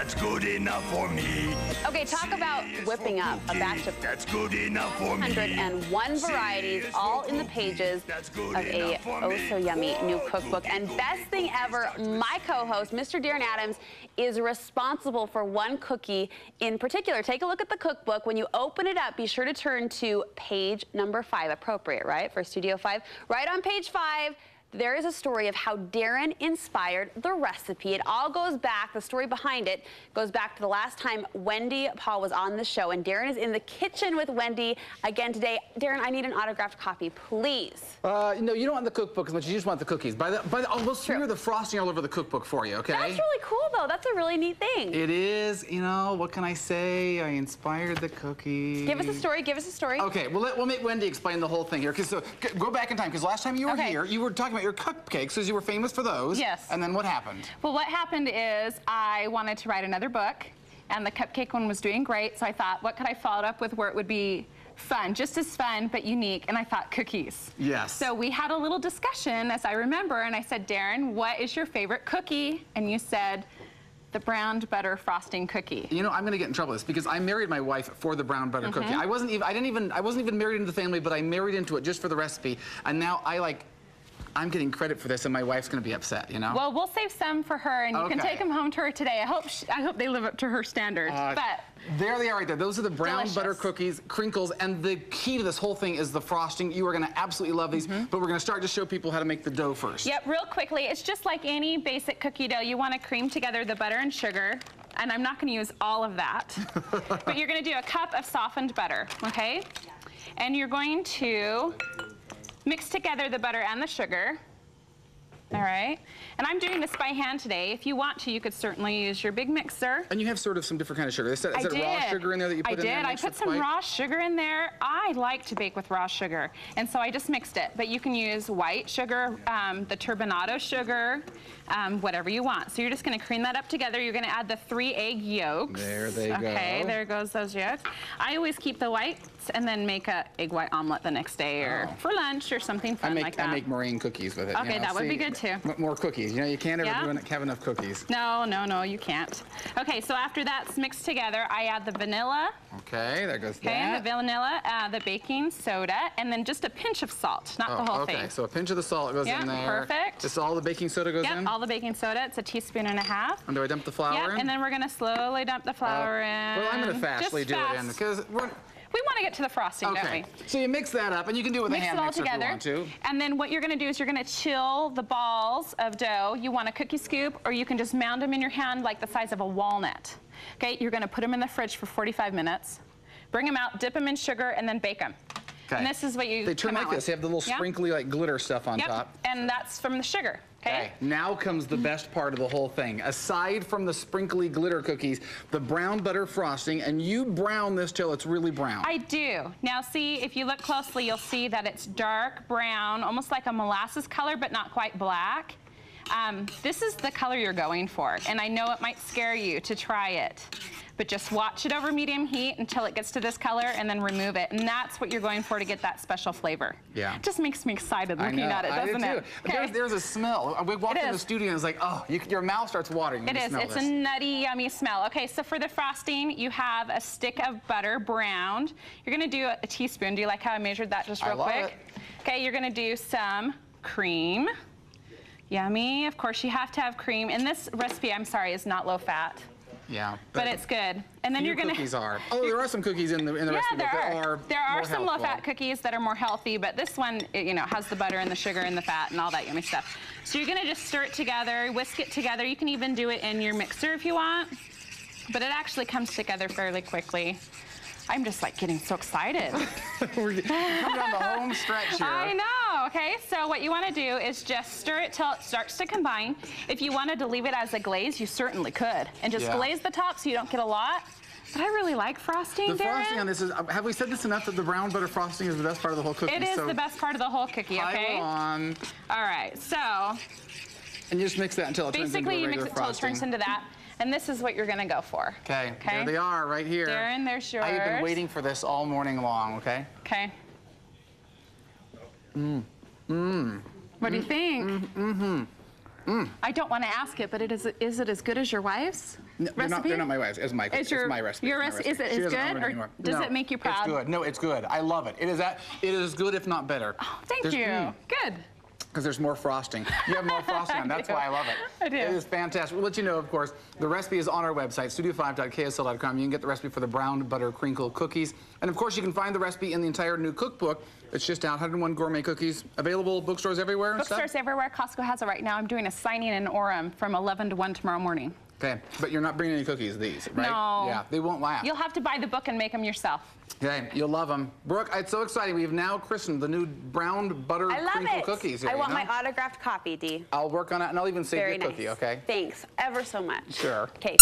That's good enough for me. Okay, talk about whipping up a batch of That's good enough for me. 101 varieties, all in the pages of a oh-so-yummy new cookbook. And best thing ever, my co-host, Mr. Darren Adams, is responsible for one cookie in particular. Take a look at the cookbook. When you open it up, be sure to turn to page number 5. Appropriate, right, for Studio 5? Right on page 5. There is a story of how Darren inspired the recipe. It all goes back, the story behind it goes back to the last time Wendy Paul was on the show, and Darren is in the kitchen with Wendy again today. Darren, I need an autographed copy, please. No, you don't want the cookbook as much, you just want the cookies. We'll smear the frosting all over the cookbook for you, okay? That's really cool, though. That's a really neat thing. It is, you know, what can I say? I inspired the cookies. Give us a story, give us a story. Okay, we'll make Wendy explain the whole thing here. So, go back in time, because last time you were here, you were talking about your cupcakes, because you were famous for those. Yes. And then what happened? Well, what happened is I wanted to write another book, and the cupcake one was doing great, so I thought, what could I follow it up with where it would be fun, just as fun, but unique, and I thought cookies. Yes. So we had a little discussion, as I remember, and I said, Darren, what is your favorite cookie? And you said, the brown butter frosting cookie. You know, I'm gonna get in trouble with this because I married my wife for the brown butter cookie. I wasn't even married into the family, but I married into it just for the recipe, and now I'm getting credit for this, and my wife's going to be upset, you know? Well, we'll save some for her, and you can take them home to her today. I hope they live up to her standards. But there they are right there. Those are the brown butter cookies, crinkles, and the key to this whole thing is the frosting. You are going to absolutely love these, but we're going to start to show people how to make the dough first. Yep, real quickly. It's just like any basic cookie dough. You want to cream together the butter and sugar, and I'm not going to use all of that, but you're going to do a cup of softened butter, okay? And you're going to mix together the butter and the sugar. All right, and I'm doing this by hand today. If you want to, you could certainly use your big mixer. And you have sort of some different kind of sugar. Is that raw sugar in there that you put in there? I put some raw sugar in there. I like to bake with raw sugar, and so I just mixed it. But you can use white sugar, the turbinado sugar, whatever you want. So you're just going to cream that up together. You're going to add the 3 egg yolks. There they go. Okay, there goes those yolks. I always keep the whites and then make a egg white omelet the next day or for lunch or something fun like that. I make meringue cookies with it. Okay, you know? that would be good too. More cookies. You know, you can't ever have enough cookies. No, you can't. Okay, so after that's mixed together, I add the vanilla. Okay, there goes that. Okay, the vanilla, the baking soda, and then just a pinch of salt, not the whole thing. Okay, so a pinch of the salt goes in there. Perfect. Just all the baking soda goes in? Yep, all the baking soda. It's a teaspoon and a half. And do I dump the flour in? And then we're going to slowly dump the flour in. Well, I'm going to fastly do it in because we want to get to the frosting, don't we? So you mix that up, and you can do it with a hand mixer if you want to. And then what you're going to do is you're going to chill the balls of dough. You want a cookie scoop, or you can just mound them in your hand like the size of a walnut. Okay, you're going to put them in the fridge for 45 minutes. Bring them out, dip them in sugar, and then bake them. Okay. And this is what you They turn like this. They have the little sprinkly, like glitter stuff on top. And that's from the sugar. Okay. Now comes the best part of the whole thing. Aside from the sprinkly glitter cookies, the brown butter frosting, and you brown this till it's really brown. I do. Now see, if you look closely, you'll see that it's dark brown, almost like a molasses color, but not quite black. This is the color you're going for, and I know it might scare you to try it. But just watch it over medium heat until it gets to this color and then remove it. And that's what you're going for to get that special flavor. Yeah. It just makes me excited looking at it, doesn't it? Okay. There's a smell. We walked in the studio and it's like, oh, your mouth starts watering when you smell this. It's a nutty, yummy smell. Okay, so for the frosting, you have a stick of butter browned. You're gonna do a teaspoon. Do you like how I measured that just real quick? Okay, you're gonna do some cream. Yummy. Of course, you have to have cream. And this recipe, I'm sorry, is not low fat. Yeah, but it's good. And then you're gonna. Cookies are. Oh, there are some cookies in the recipe that are. There are some low-fat cookies that are more healthy, but this one, you know, has the butter and the sugar and the fat and all that yummy stuff. So you're gonna just stir it together, whisk it together. You can even do it in your mixer if you want, but it actually comes together fairly quickly. I'm just like getting so excited. We're coming down the home stretch here. I know, okay? So what you wanna do is just stir it till it starts to combine. If you wanted to leave it as a glaze, you certainly could. And just glaze the top so you don't get a lot. But I really like frosting, The frosting on this is, have we said this enough that the brown butter frosting is the best part of the whole cookie? It is the best part of the whole cookie, okay? On. All right, so. And you just mix that until it turns into a regular frosting. Basically, you mix it until it turns into that. And this is what you're gonna go for. Okay, there they are, right here. Darren, there's yours. I have been waiting for this all morning long, okay? Okay. What do you think? I don't want to ask it, but is it as good as your wife's recipe? They're not my wife's. It's my recipe. Your recipe. Is it as good, or does it make you proud? It's good. No, it's good. I love it. It is as good, if not better. Oh, thank you. Good. Because there's more frosting. You have more frosting on. That's why I love it. I do. It is fantastic. We'll let you know, of course, the recipe is on our website, studio5.ksl.com. You can get the recipe for the brown butter crinkle cookies. And, of course, you can find the recipe in the entire new cookbook. It's just out, 101 Gourmet Cookies. Available bookstores everywhere and Bookstores everywhere. Costco has it right now. I'm doing a signing in Orem from 11 to 1 tomorrow morning. Okay, but you're not bringing any cookies, these, right? No. Yeah, they won't last. You'll have to buy the book and make them yourself. Okay, you'll love them. Brooke, it's so exciting. We've now christened the new brown butter crinkle cookies. Here, I want my autographed copy, Dee. I'll work on it, and I'll even save Very your cookie, nice. okay? Thanks ever so much. Sure. Okay.